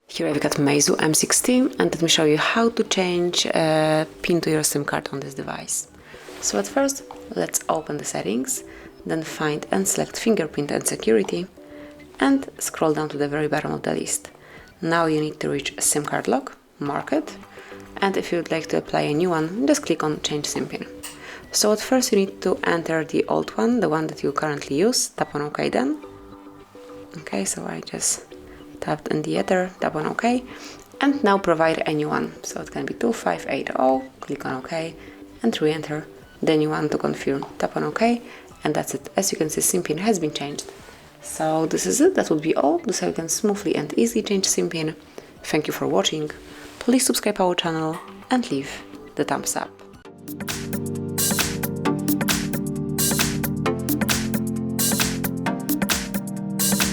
Here I've got Meizu M6T, and let me show you how to change a pin to your SIM card on this device. So at first, let's open the settings, then find and select fingerprint and security, and scroll down to the very bottom of the list. Now you need to reach SIM card lock, mark it, and if you would like to apply a new one, just click on change SIM pin. So at first you need to enter the old one, the one that you currently use, tap on OK then. Okay, so I just tapped in the other, tap on OK, and now provide a new one. So it can be 2580, click on OK, and re-enter the new one to confirm. Tap on OK, and that's it. As you can see, SIM pin has been changed. So this is it, that would be all. This is how you can smoothly and easily change SIM pin. Thank you for watching. Please subscribe our channel and leave the thumbs up.